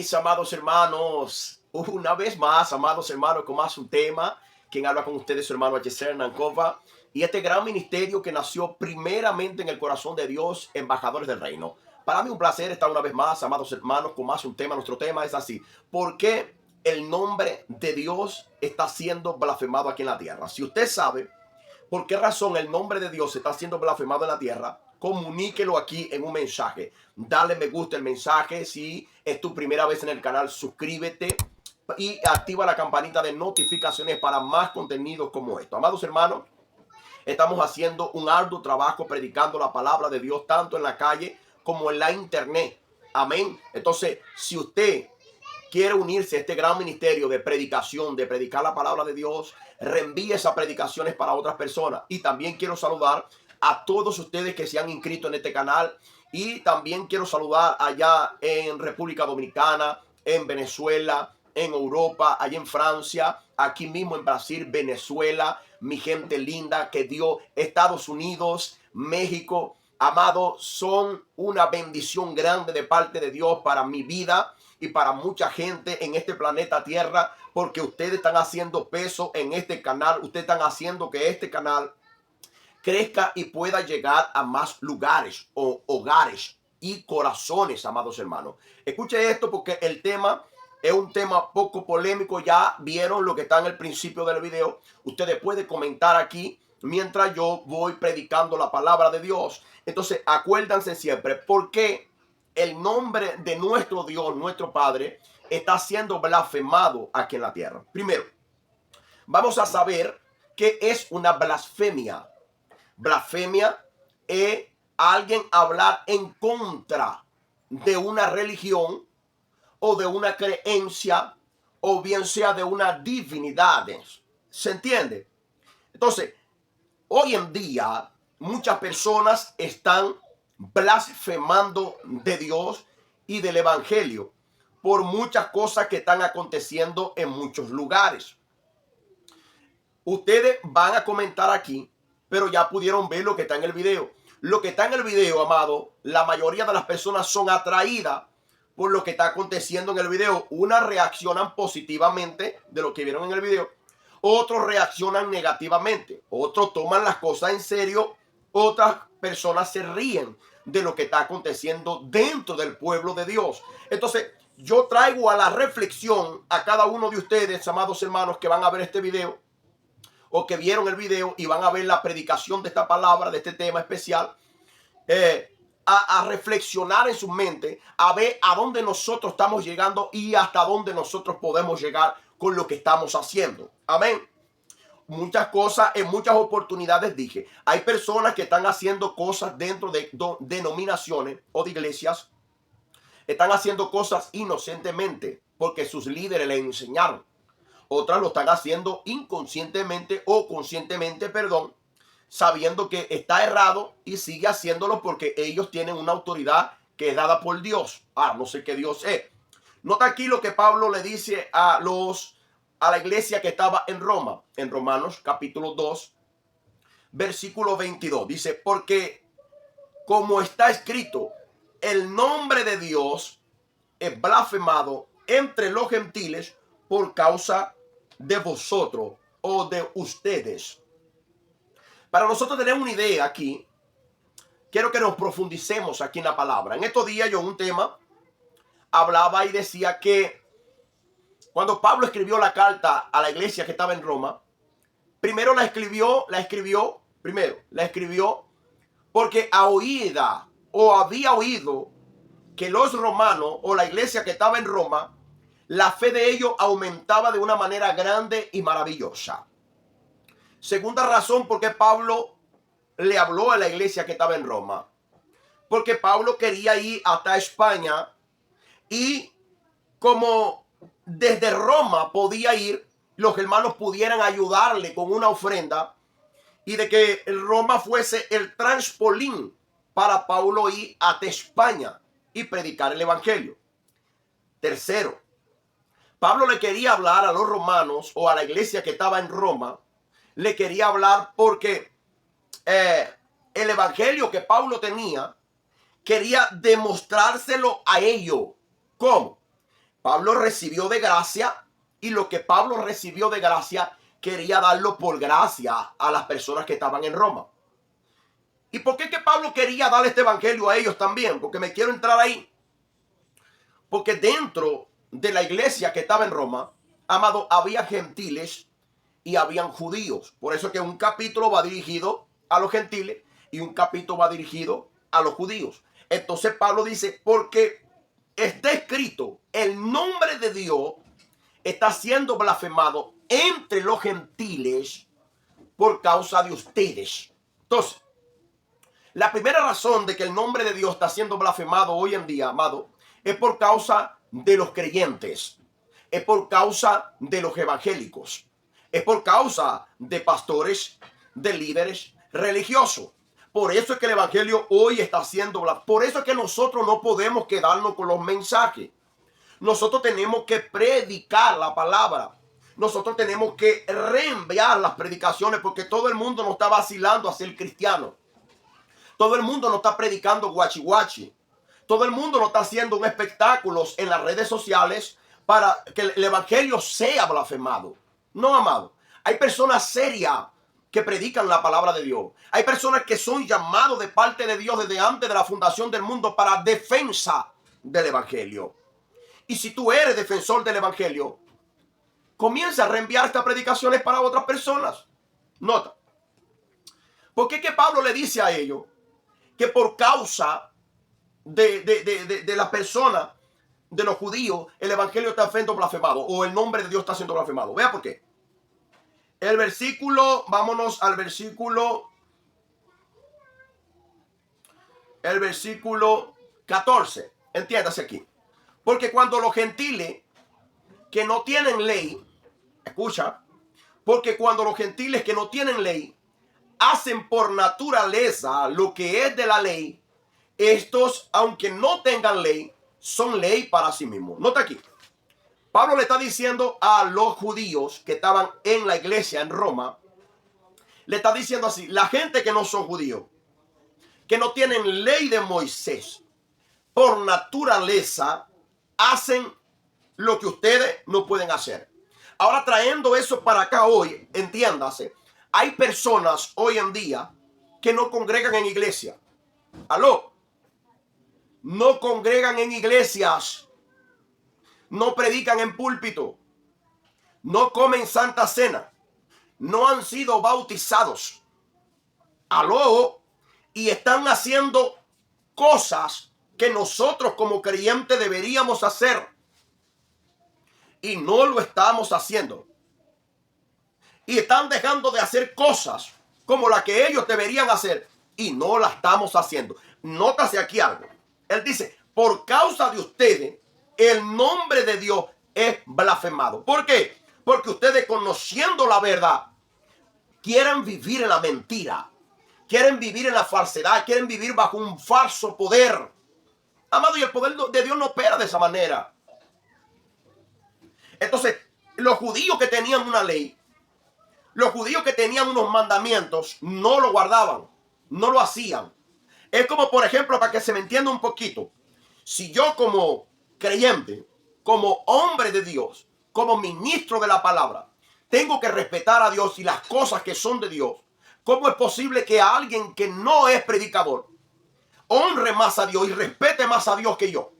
mis amados hermanos, una vez más, amados hermanos, con más un tema. Quien habla con ustedes, su hermano Yeser Nankova. Y este gran ministerio que nació primeramente en el corazón de Dios, embajadores del reino. Para mí un placer estar una vez más, amados hermanos, con más un tema. Nuestro tema es así: ¿por qué el nombre de Dios está siendo blasfemado aquí en la tierra? Si usted sabe por qué razón el nombre de Dios está siendo blasfemado en la tierra, comuníquelo aquí en un mensaje. Dale me gusta el mensaje. Si es tu primera vez en el canal, suscríbete y activa la campanita de notificaciones para más contenidos como esto. Amados hermanos, estamos haciendo un arduo trabajo predicando la palabra de Dios tanto en la calle como en la internet. Amén. Entonces, si usted quiere unirse a este gran ministerio de predicación, de predicar la palabra de Dios, reenvíe esas predicaciones para otras personas. Y también quiero saludar a todos ustedes que se han inscrito en este canal. Y también quiero saludar allá en República Dominicana, en Venezuela, en Europa, allá en Francia, aquí mismo en Brasil, Venezuela, mi gente linda que dio, Estados Unidos, México. Amado, son una bendición grande de parte de Dios para mi vida y para mucha gente en este planeta Tierra, porque ustedes están haciendo peso en este canal. Ustedes están haciendo que este canal crezca y pueda llegar a más lugares o hogares y corazones, amados hermanos. Escuche esto porque el tema es un tema poco polémico. Ya vieron lo que está en el principio del video. Ustedes pueden comentar aquí mientras yo voy predicando la palabra de Dios. Entonces, acuérdense siempre, ¿por qué el nombre de nuestro Dios, nuestro Padre, está siendo blasfemado aquí en la tierra? Primero, vamos a saber qué es una blasfemia. Blasfemia es alguien hablar en contra de una religión o de una creencia, o bien sea de una divinidad. ¿Se entiende? Entonces, hoy en día muchas personas están blasfemando de Dios y del evangelio por muchas cosas que están aconteciendo en muchos lugares. Ustedes van a comentar aquí, pero ya pudieron ver lo que está en el video. Lo que está en el video, amado, la mayoría de las personas son atraídas por lo que está aconteciendo en el video. Unas reaccionan positivamente de lo que vieron en el video, otros reaccionan negativamente, otros toman las cosas en serio, otras personas se ríen de lo que está aconteciendo dentro del pueblo de Dios. Entonces, yo traigo a la reflexión a cada uno de ustedes, amados hermanos, que van a ver este video o que vieron el video y van a ver la predicación de esta palabra, de este tema especial, a reflexionar en su mente, a ver a dónde nosotros estamos llegando y hasta dónde nosotros podemos llegar con lo que estamos haciendo. Amén. Muchas cosas, en muchas oportunidades dije, hay personas que están haciendo cosas dentro de denominaciones o de iglesias, están haciendo cosas inocentemente porque sus líderes les enseñaron. Otras lo están haciendo inconscientemente o conscientemente, sabiendo que está errado y sigue haciéndolo porque ellos tienen una autoridad que es dada por Dios. No sé qué Dios es. Nota aquí lo que Pablo le dice a la iglesia que estaba en Roma, en Romanos capítulo 2, versículo 22. Dice, porque como está escrito, el nombre de Dios es blasfemado entre los gentiles por causa de vosotros o de ustedes. Para nosotros tener una idea aquí, quiero que nos profundicemos aquí en la palabra. En estos días yo un tema hablaba y decía que cuando Pablo escribió la carta a la iglesia que estaba en Roma, primero la escribió porque había oído que los romanos o la iglesia que estaba en Roma, la fe de ellos aumentaba de una manera grande y maravillosa. Segunda razón por qué Pablo le habló a la iglesia que estaba en Roma, porque Pablo quería ir hasta España y como desde Roma podía ir, los hermanos pudieran ayudarle con una ofrenda y de que Roma fuese el traspolín para Pablo ir hasta España y predicar el evangelio. Tercero, Pablo le quería hablar a los romanos o a la iglesia que estaba en Roma, le quería hablar porque el evangelio que Pablo tenía, quería demostrárselo a ellos. ¿Cómo? Pablo recibió de gracia, y lo que Pablo recibió de gracia quería darlo por gracia a las personas que estaban en Roma. ¿Y por qué que Pablo quería dar este evangelio a ellos también? Porque me quiero entrar ahí. Porque dentro de la iglesia que estaba en Roma, amado, había gentiles y habían judíos. Por eso que un capítulo va dirigido a los gentiles y un capítulo va dirigido a los judíos. Entonces Pablo dice, porque está escrito, el nombre de Dios está siendo blasfemado entre los gentiles por causa de ustedes. Entonces, la primera razón de que el nombre de Dios está siendo blasfemado hoy en día, amado, es por causa de los creyentes, es por causa de los evangélicos, es por causa de pastores, de líderes religiosos. Por eso es que el evangelio hoy está siendo blasfemado. Por eso es que nosotros no podemos quedarnos con los mensajes. Nosotros tenemos que predicar la palabra. Nosotros tenemos que reenviar las predicaciones, porque todo el mundo no está vacilando a ser cristiano. Todo el mundo no está predicando guachi guachi. Todo el mundo no está haciendo un espectáculo en las redes sociales para que el evangelio sea blasfemado. No, amado. Hay personas serias que predican la palabra de Dios. Hay personas que son llamados de parte de Dios desde antes de la fundación del mundo para defensa del evangelio. Y si tú eres defensor del evangelio, comienza a reenviar estas predicaciones para otras personas. Nota. ¿Por qué que Pablo le dice a ellos que por causa de la persona, de los judíos, el evangelio está siendo blasfemado, o el nombre de Dios está siendo blasfemado? Vea por qué. El versículo, vámonos al versículo, el versículo 14. Entiéndase aquí. Porque cuando los gentiles que no tienen ley, escucha, porque cuando los gentiles que no tienen ley hacen por naturaleza lo que es de la ley, estos, aunque no tengan ley, son ley para sí mismos. Nota aquí. Pablo le está diciendo a los judíos que estaban en la iglesia en Roma, le está diciendo así: la gente que no son judíos, que no tienen ley de Moisés, por naturaleza hacen lo que ustedes no pueden hacer. Ahora, trayendo eso para acá hoy, entiéndase, hay personas hoy en día que no congregan en iglesia. ¿Aló? No congregan en iglesias, no predican en púlpito, no comen santa cena, no han sido bautizados. ¿Aló? Y están haciendo cosas que nosotros como creyentes deberíamos hacer. Y no lo estamos haciendo. Y están dejando de hacer cosas como las que ellos deberían hacer. Y no la estamos haciendo. Nótase aquí algo. Él dice, por causa de ustedes, el nombre de Dios es blasfemado. ¿Por qué? Porque ustedes, conociendo la verdad, quieren vivir en la mentira. Quieren vivir en la falsedad. Quieren vivir bajo un falso poder. Amado, y el poder de Dios no opera de esa manera. Entonces, los judíos que tenían una ley, los judíos que tenían unos mandamientos, no lo guardaban, no lo hacían. Es como, por ejemplo, para que se me entienda un poquito, si yo como creyente, como hombre de Dios, como ministro de la palabra, tengo que respetar a Dios y las cosas que son de Dios, ¿cómo es posible que alguien que no es predicador honre más a Dios y respete más a Dios que yo?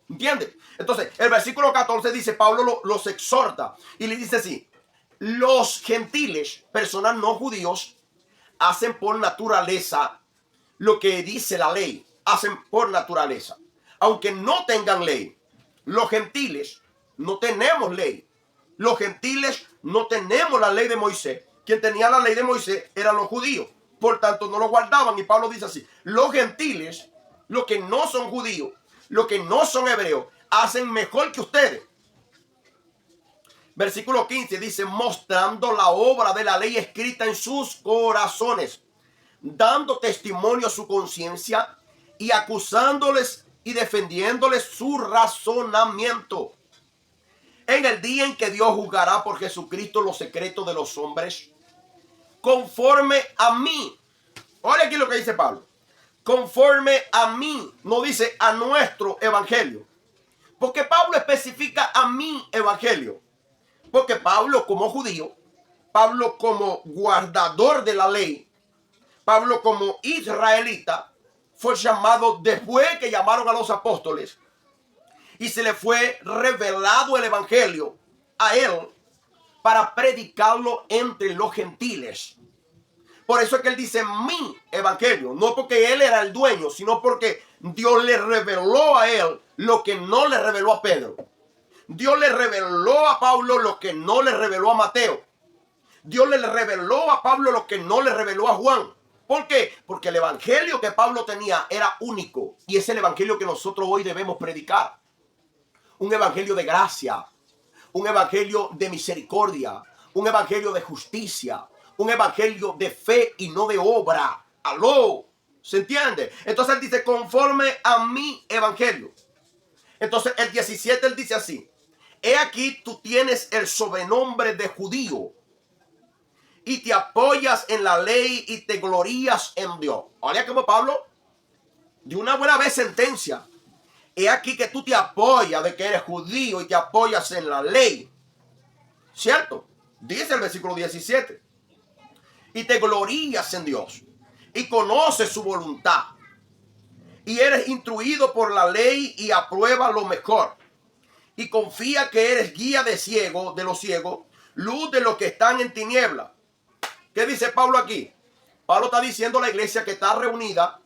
¿Entiendes? Entonces, el versículo 14 dice, Pablo los exhorta y le dice así: los gentiles, personas no judíos, hacen por naturaleza lo que dice la ley. Hacen por naturaleza. Aunque no tengan ley. Los gentiles no tenemos ley. Los gentiles no tenemos la ley de Moisés. Quien tenía la ley de Moisés eran los judíos. Por tanto, no lo guardaban. Y Pablo dice así: los gentiles, los que no son judíos, los que no son hebreos, hacen mejor que ustedes. Versículo 15 dice, mostrando la obra de la ley escrita en sus corazones, dando testimonio a su conciencia y acusándoles y defendiéndoles su razonamiento. En el día en que Dios juzgará por Jesucristo los secretos de los hombres, conforme a mí. Oye aquí lo que dice Pablo. Conforme a mí, no dice a nuestro evangelio. Porque Pablo especifica a mi evangelio. Porque Pablo como judío, Pablo como guardador de la ley, Pablo como israelita, fue llamado después que llamaron a los apóstoles y se le fue revelado el evangelio a él para predicarlo entre los gentiles. Por eso es que él dice mi evangelio, no porque él era el dueño, sino porque Dios le reveló a él lo que no le reveló a Pedro. Dios le reveló a Pablo lo que no le reveló a Mateo. Dios le reveló a Pablo lo que no le reveló a Juan. ¿Por qué? Porque el evangelio que Pablo tenía era único y es el evangelio que nosotros hoy debemos predicar. Un evangelio de gracia, un evangelio de misericordia, un evangelio de justicia, un evangelio de fe y no de obra. ¡Aló! ¿Se entiende? Entonces él dice, conforme a mi evangelio. Entonces el 17 él dice así, he aquí tú tienes el sobrenombre de judío y te apoyas en la ley y te glorías en Dios. Ahora como Pablo de una buena vez sentencia. He aquí que tú te apoyas de que eres judío y te apoyas en la ley. ¿Cierto? Dice el versículo 17. Y te glorías en Dios y conoces su voluntad. Y eres instruido por la ley y aprueba lo mejor. Y confía que eres guía de los ciegos, luz de los que están en tinieblas. ¿Qué dice Pablo aquí? Pablo está diciendo a la iglesia que está reunida.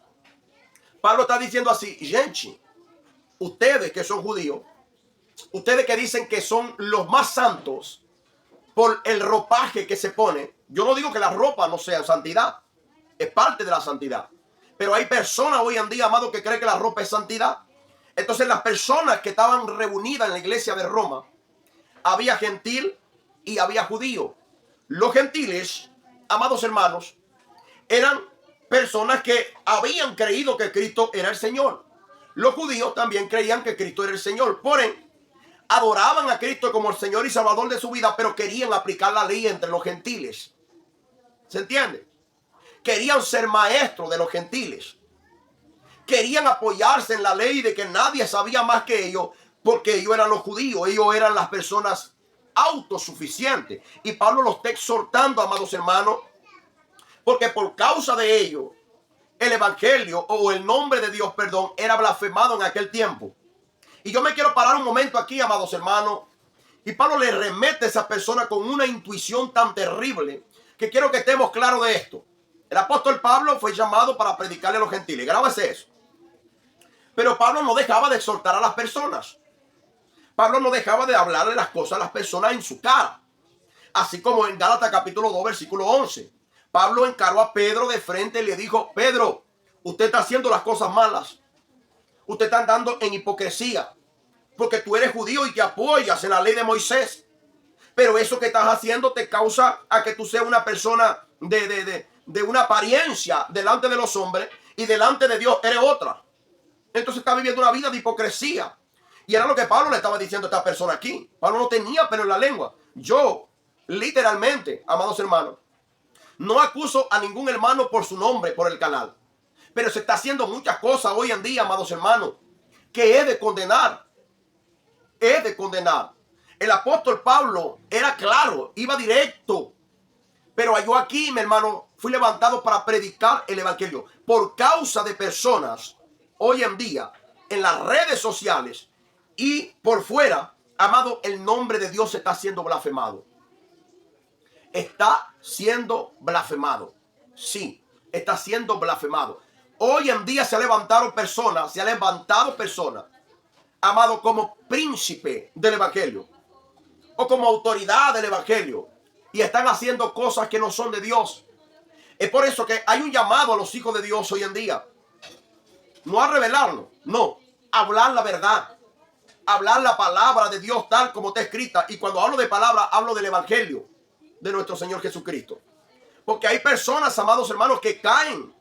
Pablo está diciendo así, gente, ustedes que son judíos, ustedes que dicen que son los más santos por el ropaje que se pone. Yo no digo que la ropa no sea santidad, es parte de la santidad. Pero hay personas hoy en día, amados, que creen que la ropa es santidad. Entonces las personas que estaban reunidas en la iglesia de Roma, había gentil y había judío. Los gentiles, amados hermanos, eran personas que habían creído que Cristo era el Señor. Los judíos también creían que Cristo era el Señor. Por ende, adoraban a Cristo como el Señor y Salvador de su vida, pero querían aplicar la ley entre los gentiles. ¿Se entiende? Querían ser maestros de los gentiles. Querían apoyarse en la ley de que nadie sabía más que ellos, porque ellos eran los judíos, ellos eran las personas autosuficientes. Y Pablo los está exhortando, amados hermanos, porque por causa de ello, el evangelio o el nombre de Dios, perdón, era blasfemado en aquel tiempo. Y yo me quiero parar un momento aquí, amados hermanos, y Pablo le remete a esa persona con una intuición tan terrible que quiero que estemos claros de esto. El apóstol Pablo fue llamado para predicarle a los gentiles. Grábase eso. Pero Pablo no dejaba de exhortar a las personas. Pablo no dejaba de hablarle las cosas a las personas en su cara. Así como en Gálatas capítulo 2, versículo 11. Pablo encaró a Pedro de frente y le dijo, Pedro, usted está haciendo las cosas malas. Usted está andando en hipocresía. Porque tú eres judío y te apoyas en la ley de Moisés. Pero eso que estás haciendo te causa a que tú seas una persona de una apariencia delante de los hombres y delante de Dios eres otra. Entonces está viviendo una vida de hipocresía. Y era lo que Pablo le estaba diciendo a esta persona aquí. Pablo no tenía pelo en la lengua. Yo, literalmente, amados hermanos, no acuso a ningún hermano por su nombre, por el canal. Pero se está haciendo muchas cosas hoy en día, amados hermanos, que he de condenar. He de condenar. El apóstol Pablo era claro, iba directo. Pero yo aquí, mi hermano, fui levantado para predicar el evangelio. Por causa de personas hoy en día en las redes sociales y por fuera, amado, el nombre de Dios está siendo blasfemado. Está siendo blasfemado. Sí, está siendo blasfemado. Hoy en día se han levantado personas, amado, como príncipe del evangelio o como autoridad del evangelio y están haciendo cosas que no son de Dios. Es por eso que hay un llamado a los hijos de Dios hoy en día. No a revelarlo, no, a hablar la verdad, hablar la palabra de Dios tal como está escrita. Y cuando hablo de palabra, hablo del evangelio de nuestro Señor Jesucristo. Porque hay personas, amados hermanos, que caen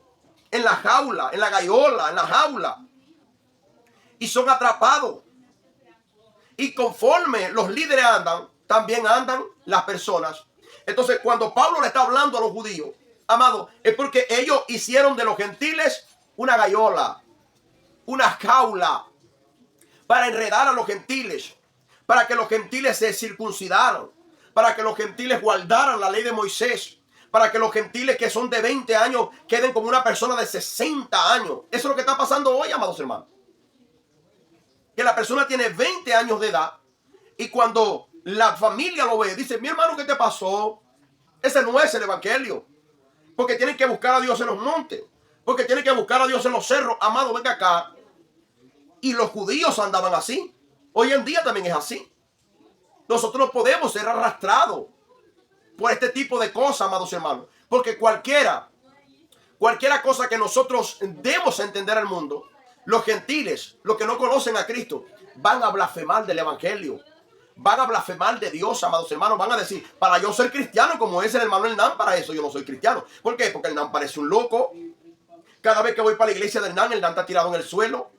en la jaula, en la gallola, en la jaula y son atrapados. Y conforme los líderes andan, también andan las personas. Entonces, cuando Pablo le está hablando a los judíos, amado, es porque ellos hicieron de los gentiles una gallola, una jaula. para enredar a los gentiles, para que los gentiles se circuncidaran, para que los gentiles guardaran la ley de Moisés, para que los gentiles que son de 20 años queden como una persona de 60 años. Eso es lo que está pasando hoy, amados hermanos. Que la persona tiene 20 años de edad y cuando la familia lo ve, dice, mi hermano, ¿qué te pasó? Ese no es el evangelio. Porque tienen que buscar a Dios en los montes. Porque tienen que buscar a Dios en los cerros. Amado, venga acá. Y los judíos andaban así. Hoy en día también es así. Nosotros no podemos ser arrastrados por este tipo de cosas, amados hermanos. Porque cualquiera cosa que nosotros demos a entender al mundo, los gentiles, los que no conocen a Cristo, van a blasfemar del evangelio. Van a blasfemar de Dios, amados hermanos. Van a decir, para yo ser cristiano, como es el hermano Hernán, para eso yo no soy cristiano. ¿Por qué? Porque Hernán parece un loco. Cada vez que voy para la iglesia de Hernán está tirado en el suelo.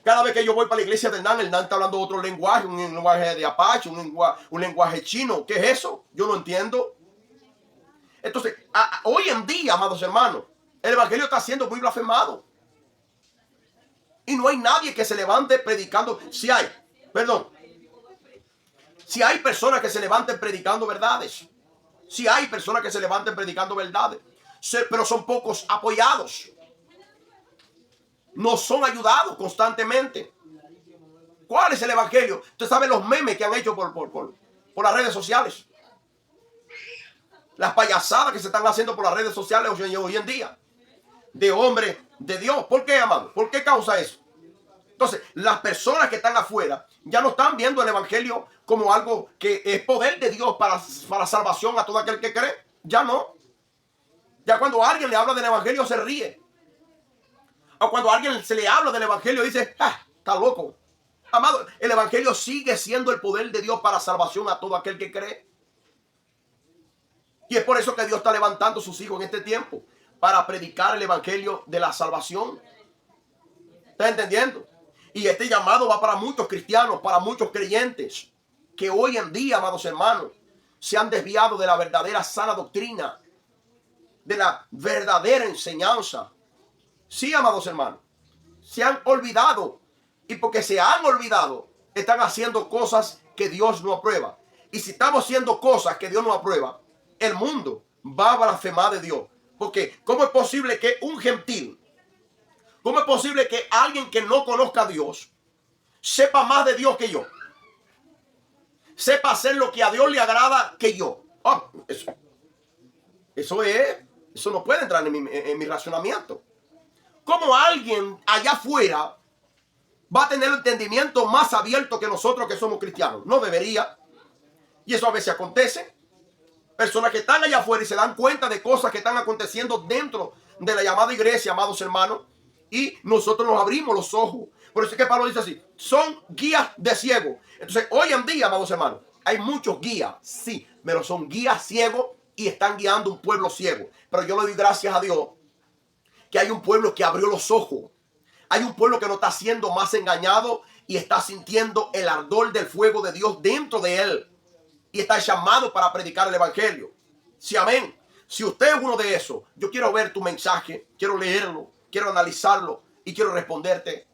Cada vez que yo voy para la iglesia de Hernán está hablando otro lenguaje, un lenguaje de Apache, un lenguaje chino. ¿Qué es eso? Yo no entiendo. Entonces, hoy en día, amados hermanos, el evangelio está siendo muy blasfemado. Y no hay nadie que se levante predicando. Si hay personas que se levanten predicando verdades. Si hay personas que se levanten predicando verdades. Pero son pocos apoyados. No son ayudados constantemente. ¿Cuál es el evangelio? Usted sabe los memes que han hecho por las redes sociales. Las payasadas que se están haciendo por las redes sociales hoy en día. De hombre de Dios. ¿Por qué, amado? ¿Por qué causa eso? Entonces, las personas que están afuera ya no están viendo el evangelio como algo que es poder de Dios para salvación a todo aquel que cree. Ya no. Ya cuando alguien le habla del evangelio se ríe. O cuando a alguien se le habla del evangelio dice, está loco. Amado, el evangelio sigue siendo el poder de Dios para salvación a todo aquel que cree. Y es por eso que Dios está levantando a sus hijos en este tiempo para predicar el evangelio de la salvación. ¿Está entendiendo? Y este llamado va para muchos cristianos, para muchos creyentes que hoy en día, amados hermanos, se han desviado de la verdadera sana doctrina, de la verdadera enseñanza. Sí, amados hermanos, se han olvidado. Y porque se han olvidado, están haciendo cosas que Dios no aprueba. Y si estamos haciendo cosas que Dios no aprueba, el mundo va a blasfemar de Dios. Porque ¿cómo es posible que un gentil, cómo es posible que alguien que no conozca a Dios sepa más de Dios que yo? Sepa hacer lo que a Dios le agrada que yo. Eso no puede entrar en mi razonamiento. ¿Cómo alguien allá afuera va a tener el entendimiento más abierto que nosotros que somos cristianos? No debería. Y eso a veces acontece. Personas que están allá afuera y se dan cuenta de cosas que están aconteciendo dentro de la llamada iglesia, amados hermanos. Y nosotros nos abrimos los ojos. Por eso es que Pablo dice así, son guías de ciegos. Entonces, hoy en día, amados hermanos, hay muchos guías, sí, pero son guías ciegos y están guiando un pueblo ciego. Pero yo le doy gracias a Dios que hay un pueblo que abrió los ojos. Hay un pueblo que no está siendo más engañado y está sintiendo el ardor del fuego de Dios dentro de él. Y está llamado para predicar el evangelio. Sí, amén. Si usted es uno de esos, yo quiero ver tu mensaje, quiero leerlo, quiero analizarlo y quiero responderte.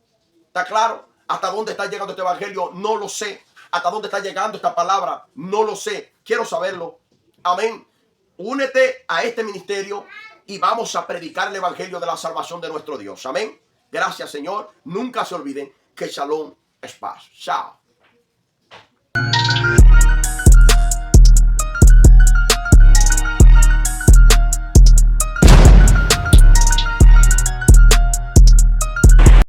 ¿Está claro? ¿Hasta dónde está llegando este evangelio? No lo sé. ¿Hasta dónde está llegando esta palabra? No lo sé. Quiero saberlo. Amén. Únete a este ministerio y vamos a predicar el evangelio de la salvación de nuestro Dios. Amén. Gracias, Señor. Nunca se olviden que Shalom es paz. Chao.